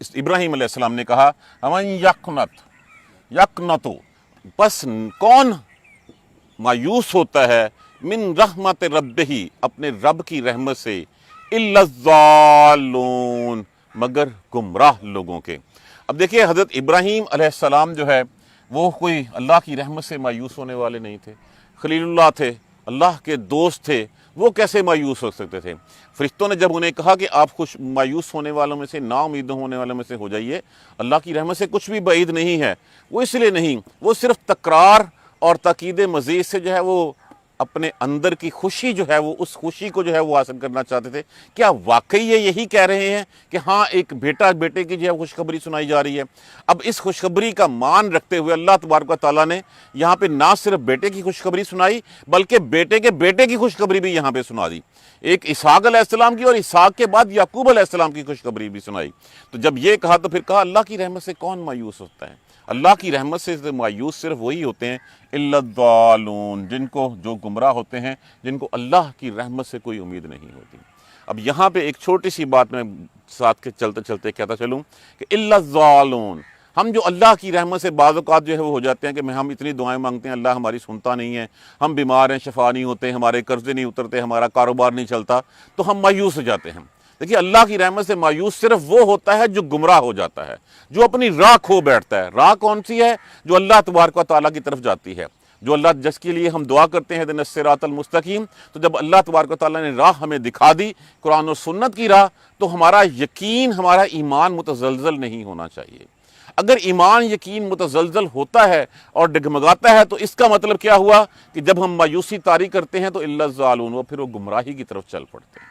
ابراہیم علیہ السلام نے کہا ومن یقنط بس کون مایوس ہوتا ہے من رحمت ربہ اپنے رب کی رحمت سے الا الضالون مگر گمراہ لوگوں کے۔ اب دیکھیے حضرت ابراہیم علیہ السلام جو ہے وہ کوئی اللہ کی رحمت سے مایوس ہونے والے نہیں تھے، خلیل اللہ تھے، اللہ کے دوست تھے، وہ کیسے مایوس ہو سکتے تھے؟ فرشتوں نے جب انہیں کہا کہ آپ مایوس ہونے والوں میں سے، نا امید ہونے والوں میں سے ہو جائیے، اللہ کی رحمت سے کچھ بھی بعید نہیں ہے، وہ اس لیے نہیں، وہ صرف تکرار اور تاکید مزید سے جو ہے وہ اپنے اندر کی خوشی جو ہے وہ اس خوشی کو جو ہے وہ حاصل کرنا چاہتے تھے۔ کیا واقعی یہ یہی کہہ رہے ہیں کہ ہاں ایک بیٹے کی جو ہے خوشخبری سنائی جا رہی ہے؟ اب اس خوشخبری کا مان رکھتے ہوئے اللہ تبارک و تعالیٰ نے یہاں پہ نہ صرف بیٹے کی خوشخبری سنائی بلکہ بیٹے کی خوشخبری بھی یہاں پہ سنا دی، ایک اسحاق علیہ السلام کی اور اسحاق کے بعد یعقوب علیہ السلام کی خوشخبری بھی سنائی۔ تو جب یہ کہا تو پھر کہا اللہ کی رحمت سے کون مایوس ہوتا ہے؟ اللہ کی رحمت سے مایوس صرف وہی ہوتے ہیں الا الضالون، جن کو جو گمراہ ہوتے ہیں، جن کو اللہ کی رحمت سے کوئی امید نہیں ہوتی۔ اب یہاں پہ ایک چھوٹی سی بات میں ساتھ کے چلتے چلتے کہتا چلوں کہ الا الضالون، ہم جو اللہ کی رحمت سے بعض اوقات جو ہے وہ ہو جاتے ہیں کہ ہم اتنی دعائیں مانگتے ہیں، اللہ ہماری سنتا نہیں ہے، ہم بیمار ہیں، شفا نہیں ہوتے، ہمارے قرضے نہیں اترتے، ہمارا کاروبار نہیں چلتا، تو ہم مایوس ہو جاتے ہیں۔ دیکھیے اللہ کی رحمت سے مایوس صرف وہ ہوتا ہے جو گمراہ ہو جاتا ہے، جو اپنی راہ کھو بیٹھتا ہے۔ راہ کون سی ہے؟ جو اللہ تبارک و تعالیٰ کی طرف جاتی ہے، جو اللہ جس کے لیے ہم دعا کرتے ہیں اہدنا الصراط المستقیم۔ تو جب اللہ تبارک و تعالیٰ نے راہ ہمیں دکھا دی، قرآن و سنت کی راہ، تو ہمارا یقین، ہمارا ایمان متزلزل نہیں ہونا چاہیے۔ اگر ایمان یقین متزلزل ہوتا ہے اور ڈگمگاتا ہے تو اس کا مطلب کیا ہوا کہ جب ہم مایوسی طاری کرتے ہیں تو الا الضالون، وہ پھر وہ گمراہی کی طرف چل پڑتے ہیں۔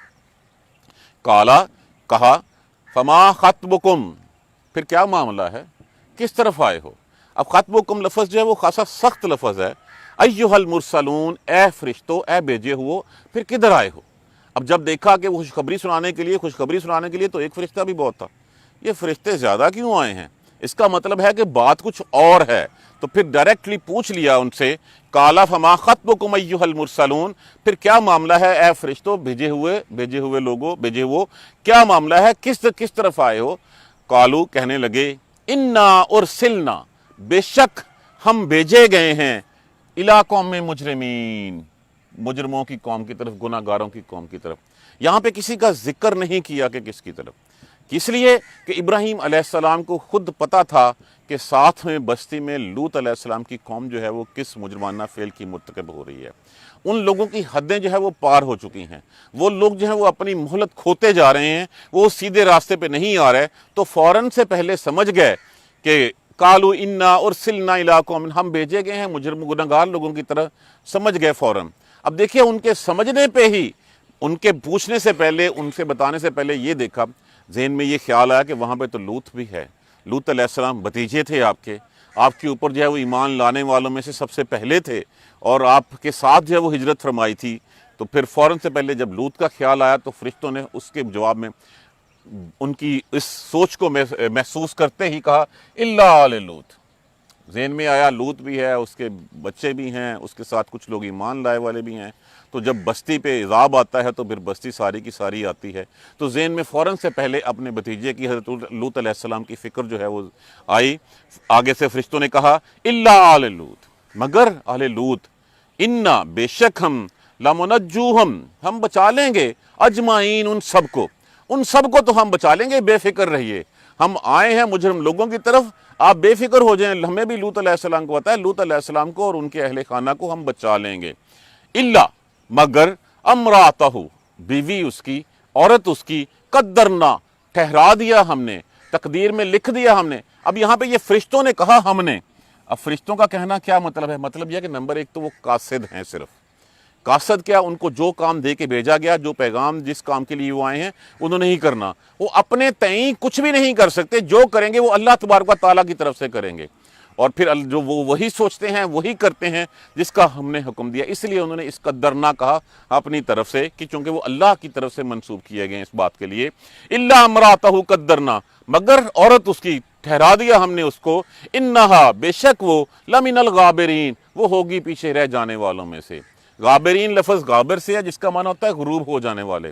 کالا کہا فما خطبکم، پھر کیا معاملہ ہے، کس طرف آئے ہو؟ اب خطبکم لفظ جو ہے وہ خاصا سخت لفظ ہے۔ ایھا المرسلون، اے فرشتو، اے بھیجے ہو، پھر کدھر آئے ہو؟ اب جب دیکھا کہ وہ خوشخبری سنانے کے لیے تو ایک فرشتہ بھی بہت تھا، یہ فرشتے زیادہ کیوں آئے ہیں؟ اس کا مطلب ہے کہ بات کچھ اور ہے۔ تو پھر ڈائریکٹلی پوچھ لیا ان سے، کالا فما خطبکم ایھا المرسلون، پھر کیا معاملہ ہے اے فرشتوں، بھیجے ہوئے لوگوں، بھیجے ہو، کیا معاملہ ہے، کس طرف آئے ہو؟ قالو، کہنے لگے، انا ارسلنا، بے شک ہم بھیجے گئے ہیں، الی قوم مجرمین، مجرموں کی قوم کی طرف، گناہ گاروں کی قوم کی طرف۔ یہاں پہ کسی کا ذکر نہیں کیا کہ کس کی طرف، اس لیے کہ ابراہیم علیہ السلام کو خود پتا تھا کہ ساتھ میں بستی میں لوط علیہ السلام کی قوم جو ہے وہ کس مجرمانہ فعل کی مرتکب ہو رہی ہے۔ ان لوگوں کی حدیں جو ہے وہ پار ہو چکی ہیں، وہ لوگ جو ہیں وہ اپنی مہلت کھوتے جا رہے ہیں، وہ سیدھے راستے پہ نہیں آ رہے۔ تو فوراً سے پہلے سمجھ گئے کہ قالوا انا ارسلنا الی قوم، ہم بھیجے گئے ہیں مجرم گنہگار لوگوں کی طرح، سمجھ گئے فوراً۔ اب دیکھیے ان کے سمجھنے پہ ہی، ان کے پوچھنے سے پہلے، ان سے بتانے سے پہلے یہ دیکھا، ذہن میں یہ خیال آیا کہ وہاں پہ تو لوط بھی ہے۔ لوط علیہ السلام بھتیجے تھے آپ کے اوپر جو ہے وہ ایمان لانے والوں میں سے سب سے پہلے تھے، اور آپ کے ساتھ جو ہے وہ ہجرت فرمائی تھی۔ تو پھر فوراً سے پہلے جب لوط کا خیال آیا تو فرشتوں نے اس کے جواب میں ان کی اس سوچ کو محسوس کرتے ہی کہا الا آل لوط۔ ذہن میں آیا لوط بھی ہے، اس کے بچے بھی ہیں، اس کے ساتھ کچھ لوگ ایمان لائے والے بھی ہیں۔ تو جب بستی پہ عذاب آتا ہے تو پھر بستی ساری کی ساری آتی ہے۔ تو ذہن میں فوراً سے پہلے اپنے بھتیجے کی حضرت لوط علیہ السلام کی فکر جو ہے وہ آئی۔ آگے سے فرشتوں نے کہا الا آل لوط، مگر اہل لوط، انا، بے شک ہم، لمنجوہم، ہم بچا لیں گے، اجمعین، ان سب کو تو ہم بچا لیں گے، بے فکر رہیے۔ ہم آئے ہیں مجرم لوگوں کی طرف، آپ بے فکر ہو جائیں، ہمیں بھی لوط علیہ السلام کو پتا ہے، لوط علیہ السلام کو اور ان کے اہل خانہ کو ہم بچا لیں گے۔ الا، مگر، امراتہ، بیوی اس کی، عورت اس کی، قدرنا، ٹھہرا دیا ہم نے، تقدیر میں لکھ دیا ہم نے۔ اب یہاں پہ یہ فرشتوں نے کہا ہم نے، اب فرشتوں کا کہنا کیا مطلب ہے؟ مطلب یہ کہ نمبر ایک تو وہ قاصد ہیں، صرف قاصد کیا، ان کو جو کام دے کے بھیجا گیا، جو پیغام جس کام کے لیے وہ آئے ہیں انہوں نے نہیں کرنا، وہ اپنے تئیں کچھ بھی نہیں کر سکتے، جو کریں گے وہ اللہ تبارک و تعالیٰ کی طرف سے کریں گے، اور پھر جو وہ وہی سوچتے ہیں وہی کرتے ہیں جس کا ہم نے حکم دیا۔ اس لیے انہوں نے اس قدرنا کہا اپنی طرف سے، کہ چونکہ وہ اللہ کی طرف سے منسوب کیے گئے ہیں اس بات کے لیے۔ الا امراتہ قدرنا، مگر عورت اس کی ٹھہرا دیا ہم نے اس کو، انہا، بے شک وہ، لمن الغابرین، وہ ہوگی پیچھے رہ جانے والوں میں سے۔ غابرین لفظ غابر سے ہے جس کا معنی ہوتا ہے غروب ہو جانے والے۔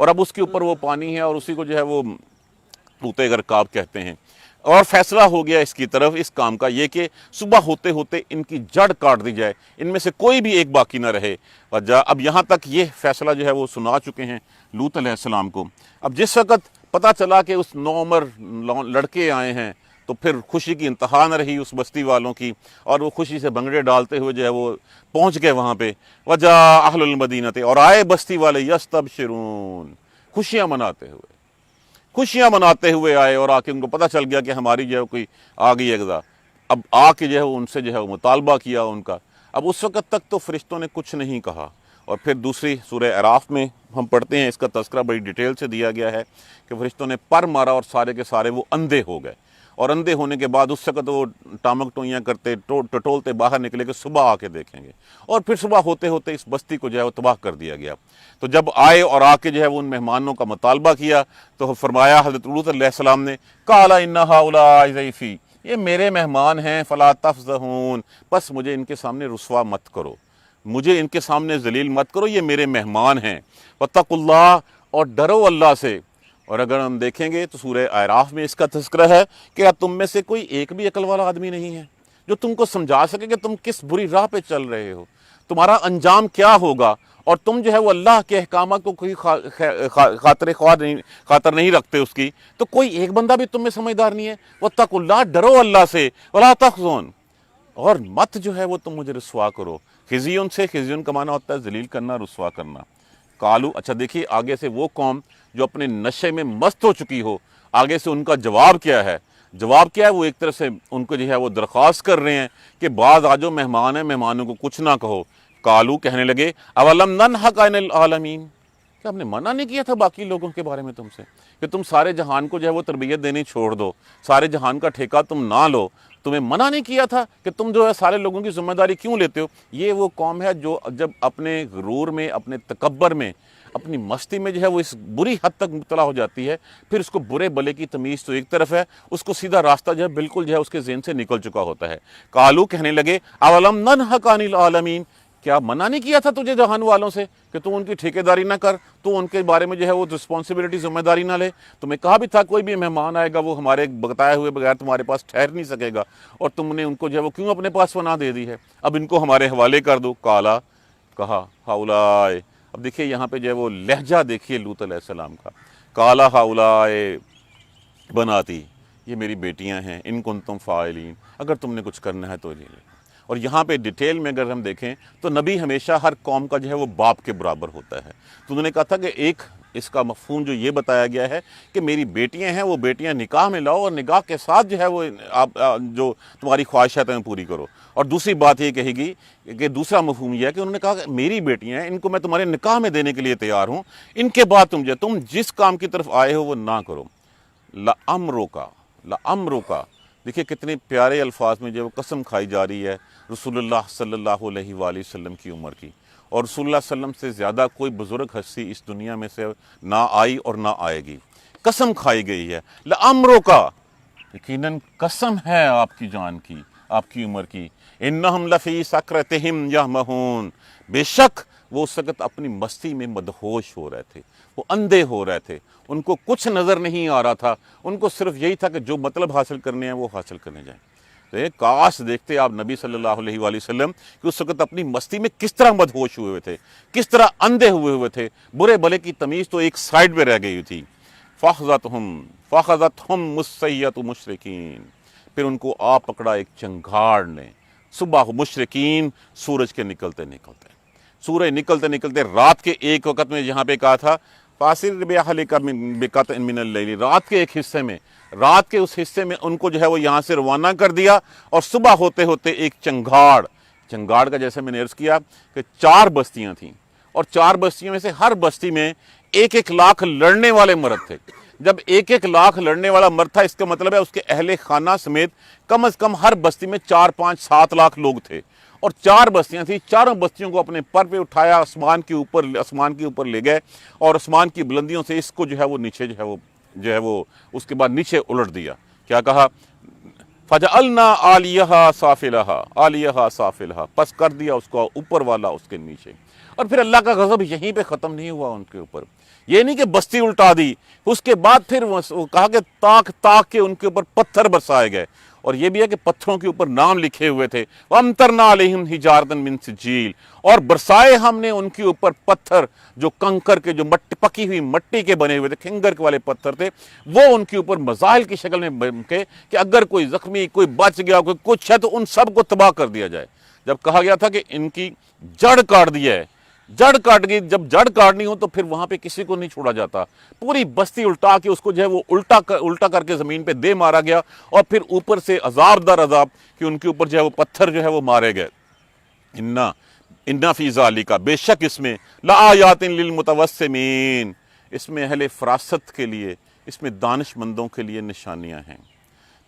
اور اب اس کے اوپر وہ پانی ہے اور اسی کو جو ہے وہ طوط غرقاب کہتے ہیں۔ اور فیصلہ ہو گیا اس کی طرف اس کام کا یہ کہ صبح ہوتے ہوتے ان کی جڑ کاٹ دی جائے، ان میں سے کوئی بھی ایک باقی نہ رہے۔ اب یہاں تک یہ فیصلہ جو ہے وہ سنا چکے ہیں لوط علیہ السلام کو۔ اب جس وقت پتہ چلا کہ اس نوعمر لڑکے آئے ہیں تو پھر خوشی کی انتہا نہ رہی اس بستی والوں کی، اور وہ خوشی سے بھنگڑے ڈالتے ہوئے جو ہے وہ پہنچ گئے وہاں پہ۔ وجاء اہل المدینہ، اور آئے بستی والے یستبشرون، خوشیاں مناتے ہوئے آئے، اور آ کے ان کو پتہ چل گیا کہ ہماری جو ہے کوئی آ گئی ہے غذا۔ اب آ کے جو ہے ان سے جو ہے وہ مطالبہ کیا ان کا۔ اب اس وقت تک تو فرشتوں نے کچھ نہیں کہا، اور پھر دوسری سورہ اعراف میں ہم پڑھتے ہیں، اس کا تذکرہ بڑی ڈیٹیل سے دیا گیا ہے کہ فرشتوں نے پر مارا اور سارے کے سارے وہ اندھے ہو گئے، اور اندھے ہونے کے بعد اس وقت وہ ٹامک ٹوئیاں کرتے ٹٹولتے باہر نکلے کہ صبح آ کے دیکھیں گے، اور پھر صبح ہوتے ہوتے اس بستی کو جو ہے وہ تباہ کر دیا گیا۔ تو جب آئے اور آ کے جو ہے وہ ان مہمانوں کا مطالبہ کیا تو فرمایا حضرت لوط علیہ السلام نے، قال ان هؤلاء ضیفی، یہ میرے مہمان ہیں، فلا تفضحون، بس مجھے ان کے سامنے رسوا مت کرو، مجھے ان کے سامنے ذلیل مت کرو، یہ میرے مہمان ہیں۔ واتقوا اللہ، اور ڈرو اللہ سے۔ اور اگر ہم دیکھیں گے تو سورہ اعراف میں اس کا تذکرہ ہے کہ کیا تم میں سے کوئی ایک بھی عقل والا آدمی نہیں ہے جو تم کو سمجھا سکے کہ تم کس بری راہ پہ چل رہے ہو، تمہارا انجام کیا ہوگا، اور تم جو ہے وہ اللہ کے احکامات کو کوئی خاطر نہیں رکھتے اس کی، تو کوئی ایک بندہ بھی تم میں سمجھدار نہیں ہے۔ واتقوا اللہ، ڈرو اللہ سے، ولا تخزون، اور مت جو ہے وہ تم مجھے رسوا کرو۔ خزیون سے، خزیون کا معنی ہوتا ہے ذلیل کرنا، رسوا کرنا۔ کالو، اچھا دیکھیے آگے سے وہ قوم جو اپنے نشے میں مست ہو چکی ہو، آگے سے ان کا جواب کیا ہے؟ جواب کیا ہے؟ وہ ایک طرف سے ان کو جو ہے وہ درخواست کر رہے ہیں کہ بعض آ جو مہمان ہیں، مہمانوں کو کچھ نہ کہو۔ کالو، کہنے لگے، اولم ننہک عن العالمین، کیا ہم نے منع نہیں کیا تھا باقی لوگوں کے بارے میں تم سے کہ تم سارے جہان کو جو ہے وہ تربیت دینی چھوڑ دو، سارے جہان کا ٹھیکہ تم نہ لو؟ تمہیں منع نہیں کیا تھا کہ تم جو ہے سارے لوگوں کی ذمہ داری کیوں لیتے ہو؟ یہ وہ قوم ہے جو جب اپنے غرور میں، اپنے تکبر میں، اپنی مستی میں جو ہے وہ اس بری حد تک مبتلا ہو جاتی ہے، پھر اس کو برے بلے کی تمیز تو ایک طرف ہے، اس کو سیدھا راستہ جو ہے بالکل جو ہے اس کے ذہن سے نکل چکا ہوتا ہے۔ کالو، کہنے لگے، اولم ننہک عن العالمین، کیا منع نہیں کیا تھا تجھے جہان والوں سے کہ تو ان کی ٹھیکیداری نہ کر، تو ان کے بارے میں جو ہے وہ رسپانسبلٹی، ذمہ داری نہ لے؟ تمہیں کہا بھی تھا کوئی بھی مہمان آئے گا وہ ہمارے بتائے ہوئے بغیر تمہارے پاس ٹھہر نہیں سکے گا، اور تم نے ان کو جو ہے وہ کیوں اپنے پاس پناہ دے دی ہے؟ اب ان کو ہمارے حوالے کر دو۔ کالا، کہا، ہاؤلائے، اب دیکھیے یہاں پہ جو ہے وہ لہجہ دیکھیے لوط علیہ السلام کا۔ کالا ہاؤلائے بناتی، یہ میری بیٹیاں ہیں، ان کنتم فاعلین، اگر تم نے کچھ کرنا ہے تو لے لے۔ اور یہاں پہ ڈیٹیل میں اگر ہم دیکھیں تو نبی ہمیشہ ہر قوم کا جو ہے وہ باپ کے برابر ہوتا ہے۔ تو انہوں نے کہا تھا کہ ایک اس کا مفہوم جو یہ بتایا گیا ہے کہ میری بیٹیاں ہیں، وہ بیٹیاں نکاح میں لاؤ، اور نکاح کے ساتھ جو ہے وہ آپ جو تمہاری خواہشات ہیں پوری کرو۔ اور دوسری بات یہ کہے گی کہ دوسرا مفہوم یہ ہے کہ انہوں نے کہا کہ میری بیٹیاں ہیں، ان کو میں تمہارے نکاح میں دینے کے لیے تیار ہوں، ان کے بعد تم جس کام کی طرف آئے ہو وہ نہ کرو۔ لَأَمْرُكَ، دیکھیے کتنے پیارے الفاظ میں جو قسم کھائی جا رہی ہے رسول اللہ صلی اللہ علیہ وآلہ وسلم کی عمر کی، اور رسول اللہ صلی اللہ علیہ وسلم سے زیادہ کوئی بزرگ ہستی اس دنیا میں سے نہ آئی اور نہ آئے گی۔ قسم کھائی گئی ہے، لَأَمْرُكَ، یقیناً قسم ہے آپ کی جان کی، آپ کی عمر کی، اِنَّهُمْ لَفِي سَكْرَتِهِمْ يَعْمَهُونَ، بے شک وہ اس وقت اپنی مستی میں مدہوش ہو رہے تھے، وہ اندھے ہو رہے تھے، ان کو کچھ نظر نہیں آ رہا تھا، ان کو صرف یہی تھا کہ جو مطلب حاصل کرنے ہیں وہ حاصل کرنے جائیں۔ تو کاش دیکھتے آپ نبی صلی اللہ علیہ وآلہ وسلم کہ اس وقت اپنی مستی میں کس طرح مدہوش ہوئے تھے، کس طرح اندھے ہوئے تھے، برے بھلے کی تمیز تو ایک سائڈ پہ رہ گئی تھی۔ فَأَخَذَتْهُمُ السَّيِّئَةُ مُشْرِقِينَ، پھر ان کو آ پکڑا ایک چنگھاڑ نے، صبح مشرقین، سورج کے نکلتے نکلتے، سورج نکلتے نکلتے رات کے ایک وقت میں جہاں پہ کہا تھا فَأَسْرِ بِأَهْلِكَ بِقِطْعٍ مِّنَ اللَّيْلِ، رات کے ایک حصے میں، رات کے اس حصے میں ان کو جو ہے وہ یہاں سے روانہ کر دیا، اور صبح ہوتے ہوتے ایک چنگھاڑ کا جیسے میں نے عرض کیا کہ 4 بستیاں تھیں، اور 4 بستیوں میں سے ہر بستی میں 1-1 لاکھ لڑنے والے مرد تھے۔ جب 1-1 لاکھ لڑنے والا مرد تھا، اس کا مطلب ہے اس کے اہل خانہ سمیت کم از کم ہر بستی میں 4-5-7 لاکھ لوگ تھے، اور 4 بستیاں تھیں، چاروں بستیوں کو اپنے پر پہ اٹھایا، آسمان کے اوپر لے گئے، اور آسمان کی بلندیوں سے اس کو جو ہے وہ نیچے جو ہے وہ اس کے بعد نیچے الٹ دیا۔ کیا کہا؟ فَجَعَلْنَا عَالِيَهَا سَافِلَهَا، پس کر دیا اس کو اوپر والا اس کے نیچے۔ اور پھر اللہ کا غضب یہیں پہ ختم نہیں ہوا ان کے اوپر، یہ نہیں کہ بستی الٹا دی، اس کے بعد پھر کہا کہ تاک تاک کے ان کے اوپر پتھر برسائے گئے، اور یہ بھی ہے کہ پتھروں کے اوپر نام لکھے ہوئے تھے، وَأَمْطَرْنَا عَلَيْهِمْ حِجَارَةً مِّن سِجِّيلٍ، اور برسائے ہم نے ان کے اوپر پتھر جو کنکر کے، جو پکی ہوئی مٹی کے بنے ہوئے تھے، کھنگر کے والے پتھر تھے، وہ ان کے اوپر مزاحل کی شکل میں بن کے کہ اگر کوئی زخمی، کوئی بچ گیا، کوئی کچھ ہے تو ان سب کو تباہ کر دیا جائے۔ جب کہا گیا تھا کہ ان کی جڑ کاٹ دیا ہے، جڑ کاٹ گئی، جب جڑ کاٹنی ہو تو پھر وہاں پہ کسی کو نہیں چھوڑا جاتا، پوری بستی الٹا کے اس کو جو ہے وہ الٹا کر کے زمین پہ دے مارا گیا، اور پھر اوپر سے عذاب در عذاب کہ ان کے اوپر جو ہے وہ پتھر جو ہے وہ مارے گئے۔ اِنَّ فِي ذَلِكَ، بے شک اس میں، لَآيَاتٍ لِلْمُتَوَسِّمِينَ، اس میں اہل فراست کے لیے، اس میں دانش مندوں کے لیے نشانیاں ہیں۔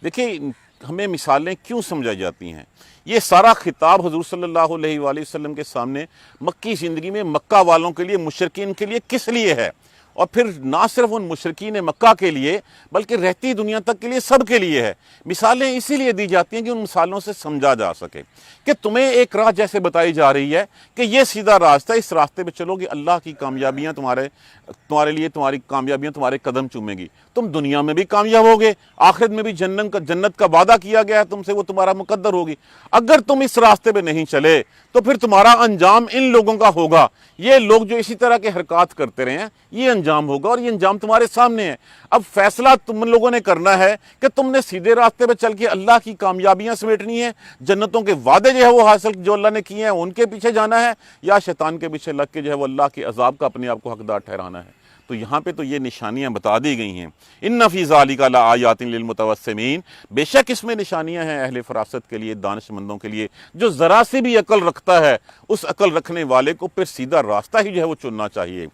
دیکھیں ہمیں مثالیں کیوں سمجھائی جاتی ہیں؟ یہ سارا خطاب حضور صلی اللہ علیہ وآلہ وسلم کے سامنے مکی زندگی میں مکہ والوں کے لیے، مشرکین کے لیے کس لیے ہے؟ اور پھر نہ صرف ان مشرکین مکہ کے لیے بلکہ رہتی دنیا تک کے لیے، سب کے لیے ہے۔ مثالیں اسی لیے دی جاتی ہیں کہ ان مثالوں سے سمجھا جا سکے کہ تمہیں ایک راہ جیسے بتائی جا رہی ہے کہ یہ سیدھا راستہ، اس راستے پہ چلو گے، اللہ کی کامیابیاں تمہارے لیے، تمہاری کامیابیاں تمہارے قدم چومیں گی، تم دنیا میں بھی کامیاب ہوگے، آخرت میں بھی جنت کا وعدہ کیا گیا ہے تم سے، وہ تمہارا مقدر ہوگی۔ اگر تم اس راستے پہ نہیں چلے تو پھر تمہارا انجام ان لوگوں کا ہوگا، یہ لوگ جو اسی طرح کے حرکات کرتے رہے ہیں، یہ انجام ہوگا، اور یہ انجام تمہارے سامنے ہے۔ اب فیصلہ تم لوگوں نے کرنا ہے کہ تم نے سیدھے راستے پہ چل کے اللہ کی کامیابیاں سمیٹنی ہیں، جنتوں کے وعدے جو ہے وہ حاصل جو اللہ نے کیے ہیں ان کے پیچھے جانا ہے، یا شیطان کے پیچھے لگ کے جو ہے وہ اللہ کے عذاب کا اپنے آپ کو حقدار ٹھہرانا ہے۔ تو یہاں پہ تو یہ نشانیاں بتا دی گئی ہیں، اِنَّ فِي ذَلِكَ لَآيَاتٍ لِلْمُتَوَسِّمِينَ، بے شک اس میں نشانیاں ہیں اہل فراست کے لیے، دانش مندوں کے لیے، جو ذرا سی بھی عقل رکھتا ہے، اس عقل رکھنے والے کو پھر سیدھا راستہ ہی جو ہے وہ چننا چاہیے۔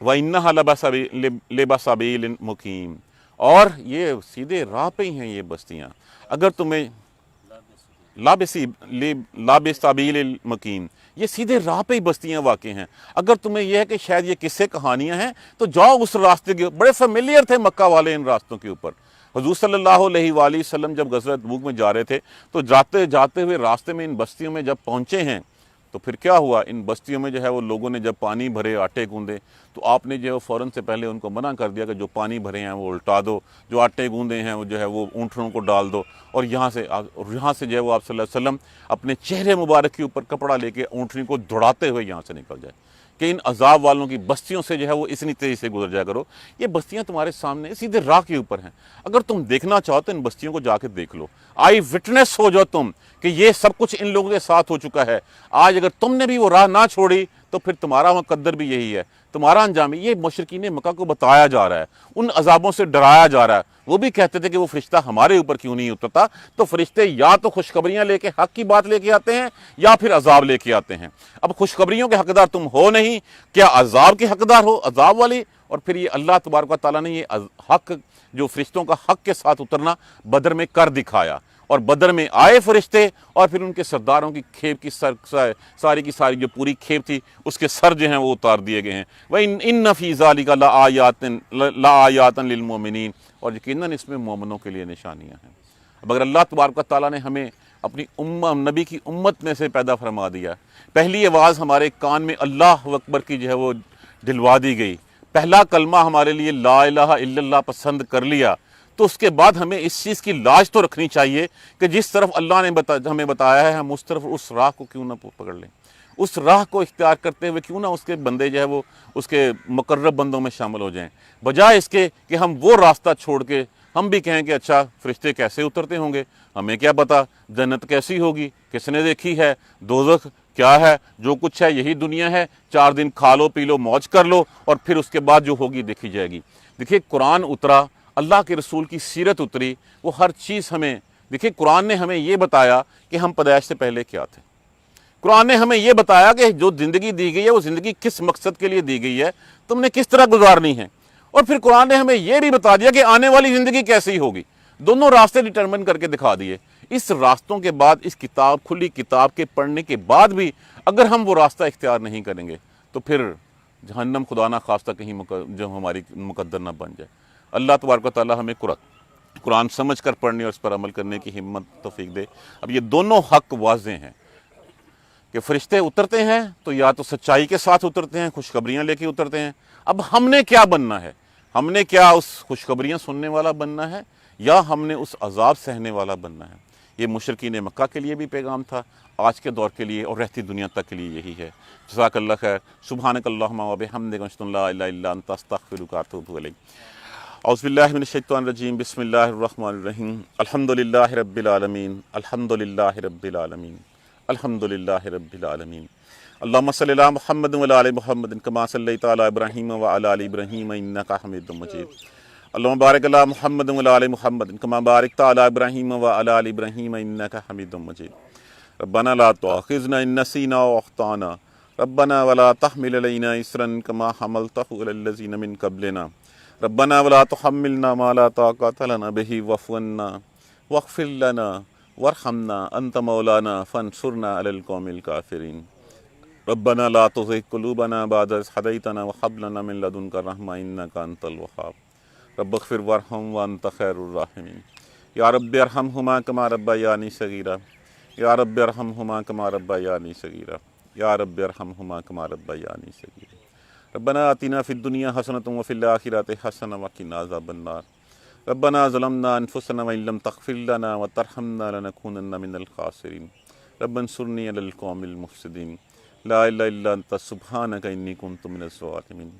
وَإِنَّهَا لَبِسَبِيلٍ مُقِيمٍ، اور یہ سیدھے راہ پہ ہی ہیں یہ بستیاں، اگر تمہیں لَبِسَبِيلٍ مُقِيمٍ، یہ سیدھے راہ پہ ہی بستیاں واقع ہیں۔ اگر تمہیں یہ ہے کہ شاید یہ قصے کہانیاں ہیں تو جاؤ اس راستے کے، بڑے فیملیئر تھے مکہ والے ان راستوں کے اوپر۔ حضور صلی اللہ علیہ وآلہ وسلم جب غزوہ تبوک میں جا رہے تھے تو جاتے ہوئے راستے میں ان بستیوں میں جب پہنچے ہیں تو پھر کیا ہوا، ان بستیوں میں جو ہے وہ لوگوں نے جب پانی بھرے، آٹے گوندے، تو آپ نے جو ہے فوراً سے پہلے ان کو منع کر دیا کہ جو پانی بھرے ہیں وہ الٹا دو، جو آٹے گوندے ہیں وہ جو ہے وہ اونٹنوں کو ڈال دو، اور یہاں سے جو ہے وہ آپ صلی اللہ علیہ وسلم اپنے چہرے مبارک کے اوپر کپڑا لے کے اونٹنی کو دوڑاتے ہوئے یہاں سے نکل جائے کہ ان عذاب والوں کی بستیوں سے جو ہے وہ اتنی تیزی سے گزر جایا کرو۔ یہ بستیاں تمہارے سامنے سیدھے راہ کے اوپر ہیں، اگر تم دیکھنا چاہو تو ان بستیوں کو جا کے دیکھ لو، آئی وٹنس ہو جاؤ تم کہ یہ سب کچھ ان لوگوں کے ساتھ ہو چکا ہے۔ آج اگر تم نے بھی وہ راہ نہ چھوڑی تو پھر تمہارا مقدر بھی یہی ہے، تمہارا انجام۔ یہ مشرکین مکہ کو بتایا جا رہا ہے، ان عذابوں سے ڈرایا جا رہا ہے۔ وہ بھی کہتے تھے کہ وہ فرشتہ ہمارے اوپر کیوں نہیں اترتا، تو فرشتے یا تو خوشخبریاں لے کے حق کی بات لے کے آتے ہیں یا پھر عذاب لے کے آتے ہیں۔ اب خوشخبریوں کے حقدار تم ہو نہیں، کیا عذاب کے حقدار ہو، عذاب والی؟ اور پھر یہ اللہ تبارک و تعالیٰ نے یہ حق جو فرشتوں کا حق کے ساتھ اترنا بدر میں کر دکھایا، اور بدر میں آئے فرشتے اور پھر ان کے سرداروں کی کھیپ کی ساری کی ساری جو پوری کھیپ تھی اس کے سر جو ہیں وہ اتار دیے گئے ہیں۔ وَإِنَّ فِي ذَلِكَ لَآيَاتٍ لِلْمُؤْمِنِينَ، اور یقیناً اس میں مومنوں کے لیے نشانیاں ہیں۔ اب اگر اللہ تبارک و تعالیٰ نے ہمیں اپنی نبی کی امت میں سے پیدا فرما دیا، پہلی آواز ہمارے کان میں اللہ اکبر کی جو ہے وہ دلوا دی گئی، پہلا کلمہ ہمارے لیے لا الہ الا اللہ پسند کر لیا، تو اس کے بعد ہمیں اس چیز کی لاج تو رکھنی چاہیے کہ جس طرف اللہ نے ہمیں بتایا ہے ہم اس طرف اس راہ کو کیوں نہ پکڑ لیں، اس راہ کو اختیار کرتے ہوئے کیوں نہ اس کے بندے جو ہے وہ اس کے مقرب بندوں میں شامل ہو جائیں، بجائے اس کے کہ ہم وہ راستہ چھوڑ کے ہم بھی کہیں کہ اچھا فرشتے کیسے اترتے ہوں گے، ہمیں کیا پتا جنت کیسی ہوگی، کس نے دیکھی ہے، دوزخ کیا ہے، جو کچھ ہے یہی دنیا ہے، 4 دن کھا لو پی لو موج کر لو اور پھر اس کے بعد جو ہوگی دیکھی جائے گی۔ دیکھیے قرآن اترا، اللہ کے رسول کی سیرت اتری، وہ ہر چیز ہمیں، دیکھیے قرآن نے ہمیں یہ بتایا کہ ہم پیدائش سے پہلے کیا تھے، قرآن نے ہمیں یہ بتایا کہ جو زندگی دی گئی ہے وہ زندگی کس مقصد کے لیے دی گئی ہے، تم نے کس طرح گزارنی ہے، اور پھر قرآن نے ہمیں یہ بھی بتا دیا کہ آنے والی زندگی کیسی ہوگی، دونوں راستے ڈٹرمن کر کے دکھا دیے۔ اس راستوں کے بعد، اس کتاب کھلی کتاب کے پڑھنے کے بعد بھی اگر ہم وہ راستہ اختیار نہیں کریں گے تو پھر جہنم خدا نہ خواستہ کہیں جو ہماری مقدر نہ بن جائے۔ اللہ تبارک و تعالی ہمیں قرآن سمجھ کر پڑھنے اور اس پر عمل کرنے کی ہمت توفیق دے۔ اب یہ دونوں حق واضح ہیں کہ فرشتے اترتے ہیں تو یا تو سچائی کے ساتھ اترتے ہیں، خوشخبریاں لے کے اترتے ہیں۔ اب ہم نے کیا بننا ہے؟ ہم نے کیا اس خوشخبریاں سننے والا بننا ہے یا ہم نے اس عذاب سہنے والا بننا ہے؟ یہ مشرکین مکہ کے لیے بھی پیغام تھا، آج کے دور کے لیے اور رہتی دنیا تک کے لیے یہی ہے۔ جزاک اللہ خیر۔ سبحانک اللہم و بحمدک، اشہد ان لا الہ الا انت، استغفرک و اتوب الیک۔ اعوذ باللہ من الشیطان الرجیم، بسم اللہ الرحمن الرحیم۔ الحمدللہ رب العالمین، الحمدللہ رب العالمین، الحمدللہ رب العالمین۔ اللہم صلی علی محمد وعلی آل محمد کما صلیت علی ابراہیم وعلی آل ابراہیم انک حمید مجید۔ اللہم بارک علی محمد وعلی آل محمد کما بارکت علی ابراہیم وعلی آل ابراہیم انک حمید مجید۔ ربنا لا تؤاخذنا ان نسینا او اخطانا، ربنا ولا تحمل علینا اصرا کما حملته علی الذین من قبلنا، ربنا ولا تحملنا ما لا طاقة لنا به واعف عنا واغفر لنا وارحمنا انت مولانا فانصرنا على القوم الكافرین۔ ربنا لا تزغ قلوبنا بعد إذ هديتنا وهب لنا من لدنك رحمة إنك أنت الوهاب، رب اغفر وارحم وأنت خير الراحمين۔ یا رب ارحمهما كما ربياني صغيرا، یا رب ارحمهما كما ربياني صغيرا، یا رب ارحمهما كما ربياني صغيرا۔ ربنا آتنا في الدنيا حسنة وفي الآخرة حسنة وقنا عذاب النار۔ ربنا ظلمنا أنفسنا وإن لم تغفر لنا وترحمنا لنكونن من الخاسرين، رب انصرني على القوم المفسدين، لا الہ الا انت سبحانک انی کنت من الظالمین۔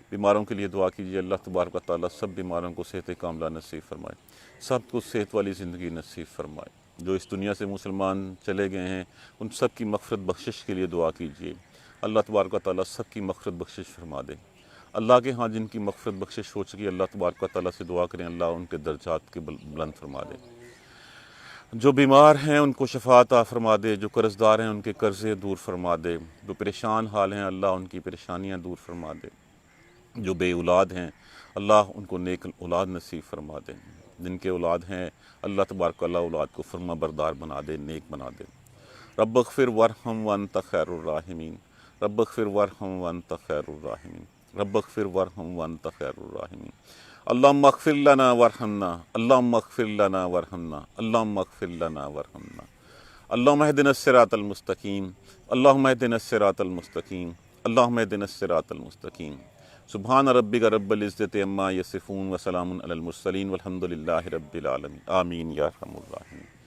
بیماروں کے لیے دعا کیجیے، اللہ تبارک و تعالیٰ سب بیماروں کو صحت کاملہ نصیب فرمائے، سب کو صحت والی زندگی نصیب فرمائے۔ جو اس دنیا سے مسلمان چلے گئے ہیں ان سب کی مغفرت بخشش کے لیے دعا کیجیے، اللہ تبارک و تعالیٰ سب کی مغفرت بخشش فرما دے۔ اللہ کے ہاں جن کی مغفرت بخشش ہو چکی، اللہ تبارک و تعالیٰ سے دعا کریں اللہ ان کے درجات کے بلند فرما دے۔ جو بیمار ہیں ان کو شفا عطا فرما دے، جو قرض دار ہیں ان کے قرضے دور فرما دے، جو پریشان حال ہیں اللہ ان کی پریشانیاں دور فرما دے، جو بے اولاد ہیں اللہ ان کو نیک اولاد نصیب فرما دے، جن کے اولاد ہیں اللہ تبارک اللہ اولاد کو فرما بردار بنا دے، نیک بنا دے۔ رب اغفر وارحم وانت خیر الراحمین، رب اغفر وارحم وانت خیر الراحمین، رب اغفر وارحم وانت خیر الراحمین۔ اللہم اغفر لنا وارحمنا، اللہم اغفر لنا وارحمنا، اللہم اغفر لنا وارحمنا۔ اللہم اہدنا الصراط المستقیم، اللہم اہدنا الصراط المستقیم، اللہم اہدنا الصراط المستقیم۔ سبحان ربک رب العزت عما یصفون وسلام علی المرسلین والحمد للہ رب العالمین، آمین یا ارحم الراحمین۔